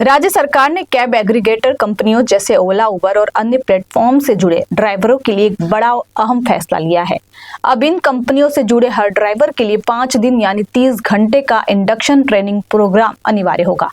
राज्य सरकार ने कैब एग्रीगेटर कंपनियों जैसे ओला, उबर और अन्य प्लेटफॉर्म से जुड़े ड्राइवरों के लिए एक बड़ा अहम फैसला लिया है। अब इन कंपनियों से जुड़े हर ड्राइवर के लिए 5 दिन यानी 30 घंटे का इंडक्शन ट्रेनिंग प्रोग्राम अनिवार्य होगा।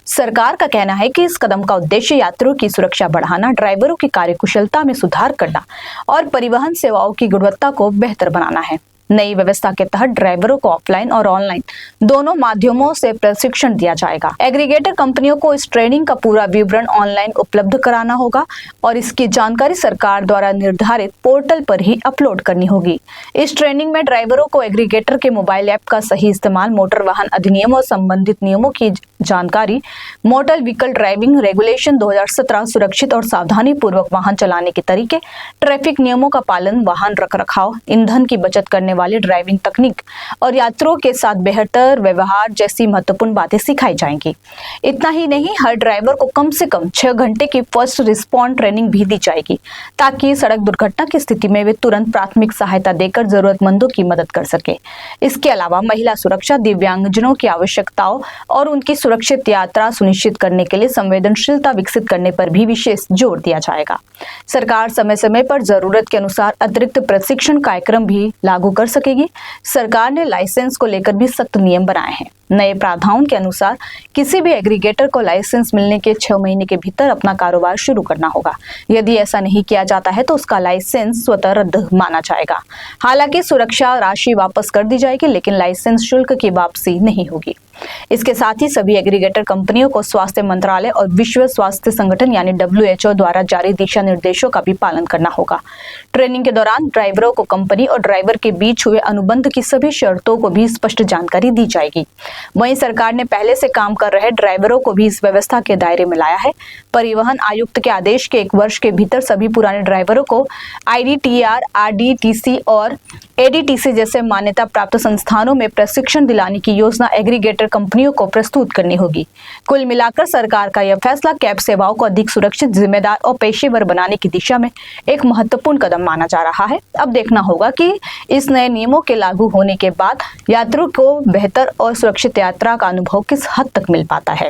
सरकार का कहना है कि इस कदम का उद्देश्य यात्रियों की सुरक्षा बढ़ाना, ड्राइवरों की कार्यकुशलता में सुधार करना और परिवहन सेवाओं की गुणवत्ता को बेहतर बनाना है। नई व्यवस्था के तहत ड्राइवरों को ऑफलाइन और ऑनलाइन दोनों माध्यमों से प्रशिक्षण दिया जाएगा। एग्रीगेटर कंपनियों को इस ट्रेनिंग का पूरा विवरण ऑनलाइन उपलब्ध कराना होगा और इसकी जानकारी सरकार द्वारा निर्धारित पोर्टल पर ही अपलोड करनी होगी। इस ट्रेनिंग में ड्राइवरों को एग्रीगेटर के मोबाइल ऐप का सही इस्तेमाल, मोटर वाहन अधिनियम और संबंधित नियमों की जानकारी, मोटर व्हीकल ड्राइविंग रेगुलेशन 2017, सुरक्षित और सावधानी पूर्वक वाहन चलाने के तरीके, ट्रैफिक नियमों का पालन, वाहन रखरखाव, ईंधन की बचत करने वाली ड्राइविंग तकनीक और यात्रियों के साथ बेहतर व्यवहार जैसी महत्वपूर्ण बातें सिखाई जाएंगी। इतना ही नहीं, हर ड्राइवर को कम से कम 6 घंटे की फर्स्ट रिस्पॉन्ड ट्रेनिंग भी दी जाएगी ताकि सड़क दुर्घटना की स्थिति में वे तुरंत प्राथमिक सहायता देकर जरूरतमंदों की मदद कर सके। इसके अलावा महिला सुरक्षा, दिव्यांगजनों की आवश्यकताओं और उनकी सुरक्षित यात्रा सुनिश्चित करने के लिए संवेदनशीलता विकसित करने पर भी विशेष जोर दिया जाएगा। सरकार समय समय पर जरूरत के अनुसार अतिरिक्त प्रशिक्षण कार्यक्रम भी लागू कर सकेगी। सरकार ने लाइसेंस को लेकर भी सख्त नियम बनाए हैं। नए प्रावधानों के अनुसार किसी भी एग्रीगेटर को लाइसेंस मिलने के 6 महीने के भीतर अपना कारोबार शुरू करना होगा। यदि ऐसा नहीं किया जाता है तो उसका लाइसेंस स्वतः रद्द माना जाएगा। हालांकि सुरक्षा राशि वापस कर दी जाएगी, लेकिन लाइसेंस शुल्क की वापसी नहीं होगी। इसके साथ ही सभी एग्रीगेटर कंपनियों को स्वास्थ्य मंत्रालय और विश्व स्वास्थ्य संगठन यानी WHO द्वारा जारी दिशा निर्देशों का भी पालन करना होगा। ट्रेनिंग के दौरान ड्राइवरों को कंपनी और ड्राइवर के बीच हुए अनुबंध की सभी शर्तों को भी स्पष्ट जानकारी दी जाएगी। वहीं सरकार ने पहले से काम कर रहे ड्राइवरों को भी इस व्यवस्था के दायरे में लाया है। परिवहन आयुक्त के आदेश के 1 वर्ष के भीतर सभी पुराने ड्राइवरों को IDTR, RDTC और ADTC जैसे मान्यता प्राप्त संस्थानों में प्रशिक्षण दिलाने की योजना एग्रीगेटर कंपनियों को प्रस्तुत करनी होगी। कुल मिलाकर सरकार का यह फैसला कैब सेवाओं को अधिक सुरक्षित, जिम्मेदार और पेशेवर बनाने की दिशा में एक महत्वपूर्ण कदम माना जा रहा है। अब देखना होगा कि इस नए नियमों के लागू होने के बाद यात्रियों को बेहतर और सुरक्षित यात्रा का अनुभव किस हद तक मिल पाता है।